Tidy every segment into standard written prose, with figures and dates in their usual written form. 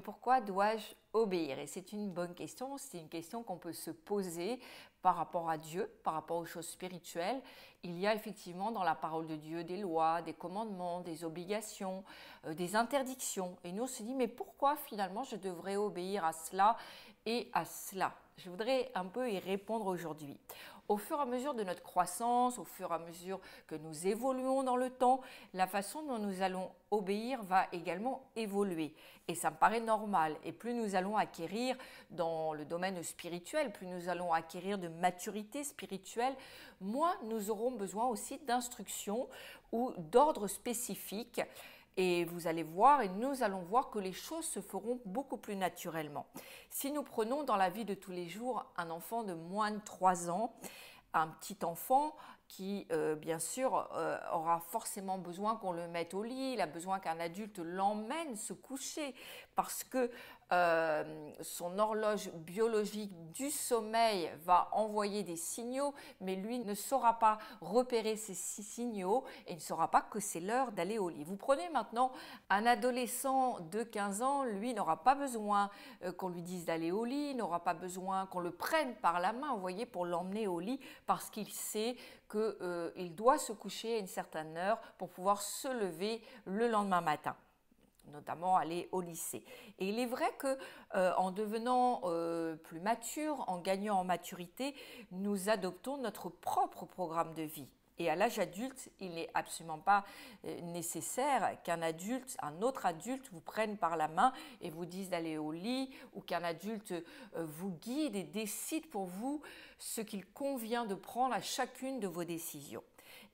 pourquoi dois-je obéir? Et c'est une bonne question, c'est une question qu'on peut se poser par rapport à Dieu, par rapport aux choses spirituelles. Il y a effectivement dans la parole de Dieu des lois, des commandements, des obligations, des interdictions. Et nous on se dit, mais pourquoi finalement je devrais obéir à cela et à cela? Je voudrais un peu y répondre aujourd'hui. Au fur et à mesure de notre croissance, au fur et à mesure que nous évoluons dans le temps, la façon dont nous allons obéir va également évoluer. Et ça me paraît normal. Et plus nous allons acquérir dans le domaine spirituel, plus nous allons acquérir de maturité spirituelle, moins nous aurons besoin aussi d'instructions ou d'ordres spécifiques. Et vous allez voir, et nous allons voir que les choses se feront beaucoup plus naturellement. Si nous prenons dans la vie de tous les jours un enfant de moins de 3 ans, un petit enfant qui, bien sûr, aura forcément besoin qu'on le mette au lit, il a besoin qu'un adulte l'emmène se coucher parce que son horloge biologique du sommeil va envoyer des signaux, mais lui ne saura pas repérer ces signaux et ne saura pas que c'est l'heure d'aller au lit. Vous prenez maintenant un adolescent de 15 ans, lui n'aura pas besoin qu'on lui dise d'aller au lit, n'aura pas besoin qu'on le prenne par la main, vous voyez, pour l'emmener au lit parce qu'il sait qu'il doit se coucher à une certaine heure pour pouvoir se lever le lendemain matin, notamment aller au lycée. Et il est vrai que en devenant plus mature, en gagnant en maturité, nous adoptons notre propre programme de vie. Et à l'âge adulte, il n'est absolument pas nécessaire qu'un adulte, un autre adulte vous prenne par la main et vous dise d'aller au lit, ou qu'un adulte vous guide et décide pour vous ce qu'il convient de prendre à chacune de vos décisions.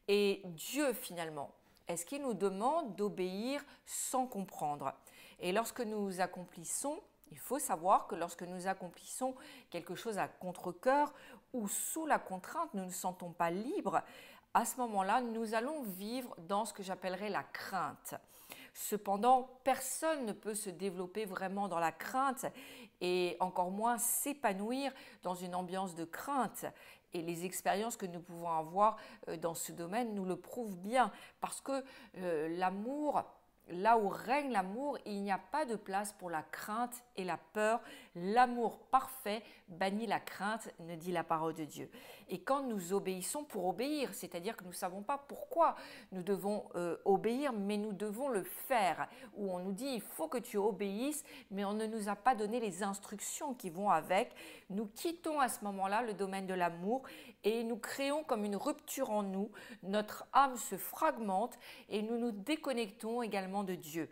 Et Dieu finalement, est-ce qu'il nous demande d'obéir sans comprendre? Et lorsque nous accomplissons, il faut savoir que lorsque nous accomplissons quelque chose à contre-cœur ou sous la contrainte, nous ne nous sentons pas libres, à ce moment-là, nous allons vivre dans ce que j'appellerais la crainte. Cependant, personne ne peut se développer vraiment dans la crainte et encore moins s'épanouir dans une ambiance de crainte. Et les expériences que nous pouvons avoir dans ce domaine nous le prouvent bien parce que l'amour, là où règne l'amour, il n'y a pas de place pour la crainte et la peur. L'amour parfait bannit la crainte, ne dit la parole de Dieu. Et quand nous obéissons pour obéir, c'est-à-dire que nous ne savons pas pourquoi nous devons obéir, mais nous devons le faire. Où on nous dit, il faut que tu obéisses, mais on ne nous a pas donné les instructions qui vont avec. Nous quittons à ce moment-là le domaine de l'amour et nous créons comme une rupture en nous. Notre âme se fragmente et nous nous déconnectons également de Dieu.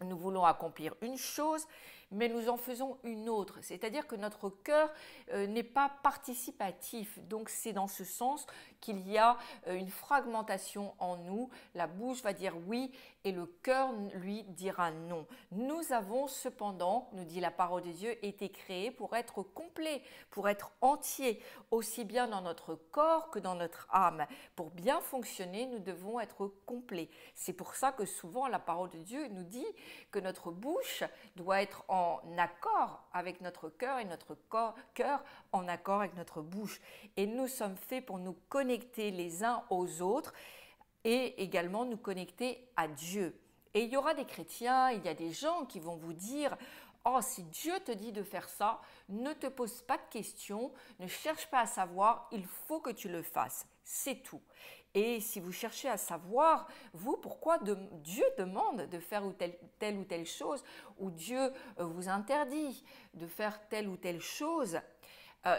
Nous voulons accomplir une chose, mais nous en faisons une autre. C'est-à-dire que notre cœur n'est pas participatif. Donc c'est dans ce sens qu'il y a une fragmentation en nous. La bouche va dire oui et le cœur, lui, dira non. Nous avons cependant, nous dit la parole de Dieu, été créés pour être complets, pour être entiers, aussi bien dans notre corps que dans notre âme. Pour bien fonctionner, nous devons être complets. C'est pour ça que souvent la parole de Dieu nous dit que notre bouche doit être en accord avec notre cœur et notre cœur en accord avec notre bouche. Et nous sommes faits pour nous connecter les uns aux autres et également nous connecter à Dieu. Et il y aura des chrétiens, il y a des gens qui vont vous dire « Oh, si Dieu te dit de faire ça, ne te pose pas de questions, ne cherche pas à savoir, il faut que tu le fasses. » C'est tout. Et si vous cherchez à savoir, vous, pourquoi Dieu demande de faire telle ou telle chose, ou Dieu vous interdit de faire telle ou telle chose,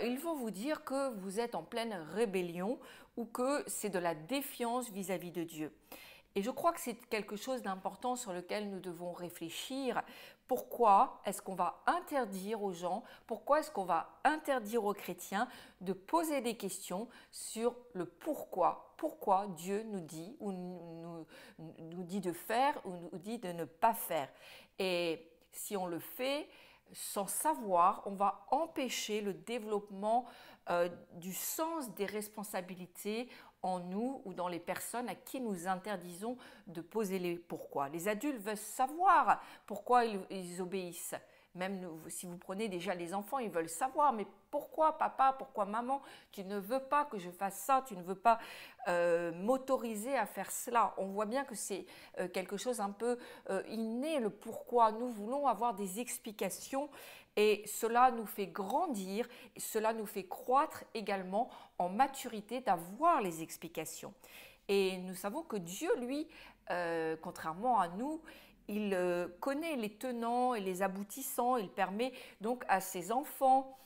ils vont vous dire que vous êtes en pleine rébellion ou que c'est de la défiance vis-à-vis de Dieu. Et je crois que c'est quelque chose d'important sur lequel nous devons réfléchir. Pourquoi est-ce qu'on va interdire aux gens, pourquoi est-ce qu'on va interdire aux chrétiens de poser des questions sur le pourquoi? Pourquoi Dieu nous dit ou nous dit de faire ou nous dit de ne pas faire? Et si on le fait sans savoir, on va empêcher le développement du sens des responsabilités en nous ou dans les personnes à qui nous interdisons de poser les pourquoi. Les adultes veulent savoir pourquoi ils obéissent. Même si vous prenez déjà les enfants, ils veulent savoir, mais Pourquoi papa, pourquoi maman, tu ne veux pas que je fasse ça, tu ne veux pas m'autoriser à faire cela. On voit bien que c'est quelque chose un peu inné, le pourquoi. Nous voulons avoir des explications et cela nous fait grandir, et cela nous fait croître également en maturité d'avoir les explications. Et nous savons que Dieu, lui, contrairement à nous, il connaît les tenants et les aboutissants. Il permet donc à ses enfants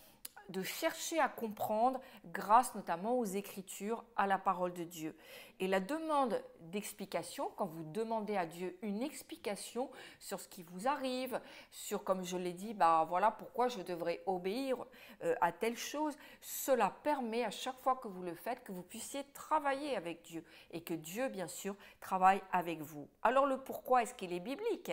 de chercher à comprendre grâce notamment aux Écritures, à la parole de Dieu. Et la demande d'explication, quand vous demandez à Dieu une explication sur ce qui vous arrive, sur, comme je l'ai dit, voilà pourquoi je devrais obéir à telle chose, cela permet à chaque fois que vous le faites que vous puissiez travailler avec Dieu et que Dieu, bien sûr, travaille avec vous. Alors le pourquoi, est-ce qu'il est biblique?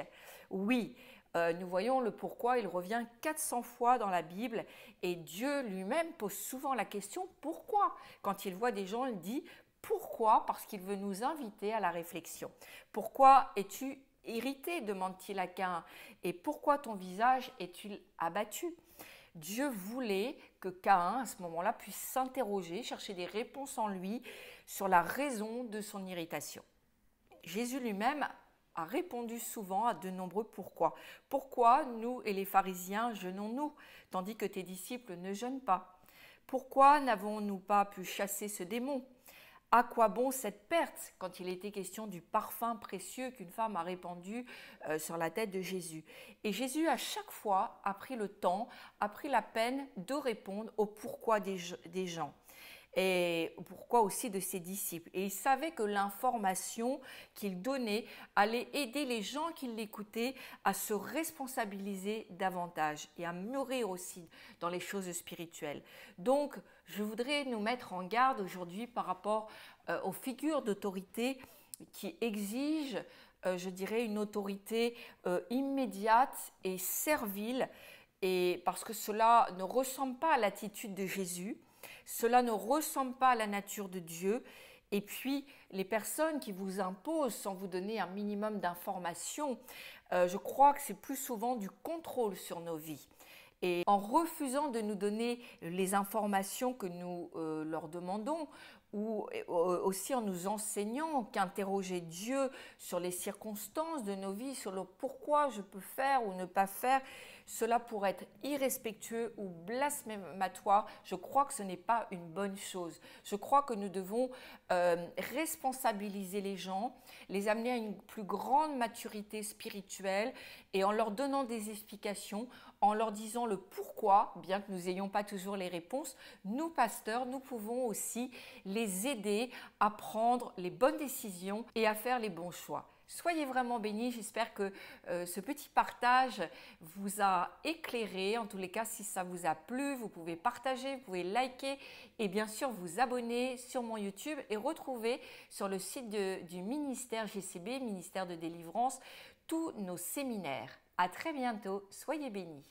Oui. Nous voyons le pourquoi, il revient 400 fois dans la Bible et Dieu lui-même pose souvent la question « pourquoi ?» Quand il voit des gens, il dit « pourquoi ?» Parce qu'il veut nous inviter à la réflexion. « Pourquoi es-tu irrité ?» demande-t-il à Caïn. « Et pourquoi ton visage est-il abattu ?» Dieu voulait que Caïn, à ce moment-là, puisse s'interroger, chercher des réponses en lui sur la raison de son irritation. Jésus lui-même a répondu souvent à de nombreux pourquoi. Pourquoi nous et les pharisiens jeûnons-nous, tandis que tes disciples ne jeûnent pas? Pourquoi n'avons-nous pas pu chasser ce démon? À quoi bon cette perte quand il était question du parfum précieux qu'une femme a répandu sur la tête de Jésus? Et Jésus, à chaque fois, a pris le temps, a pris la peine de répondre au pourquoi des gens. Et pourquoi aussi de ses disciples. Et il savait que l'information qu'il donnait allait aider les gens qui l'écoutaient à se responsabiliser davantage et à mûrir aussi dans les choses spirituelles. Donc, je voudrais nous mettre en garde aujourd'hui par rapport aux figures d'autorité qui exigent, je dirais, une autorité immédiate et servile, et parce que cela ne ressemble pas à l'attitude de Jésus. Cela ne ressemble pas à la nature de Dieu. Et puis, les personnes qui vous imposent sans vous donner un minimum d'informations, je crois que c'est plus souvent du contrôle sur nos vies. Et en refusant de nous donner les informations que nous leur demandons, ou aussi en nous enseignant qu'interroger Dieu sur les circonstances de nos vies, sur le pourquoi je peux faire ou ne pas faire, cela pourrait être irrespectueux ou blasphématoire. Je crois que ce n'est pas une bonne chose. Je crois que nous devons responsabiliser les gens, les amener à une plus grande maturité spirituelle et en leur donnant des explications, en leur disant le pourquoi, bien que nous n'ayons pas toujours les réponses, nous, pasteurs, nous pouvons aussi les aider à prendre les bonnes décisions et à faire les bons choix. Soyez vraiment bénis, j'espère que ce petit partage vous a éclairé. En tous les cas, si ça vous a plu, vous pouvez partager, vous pouvez liker et bien sûr vous abonner sur mon YouTube et retrouver sur le site du ministère GCB, ministère de délivrance, tous nos séminaires. À très bientôt, soyez bénis.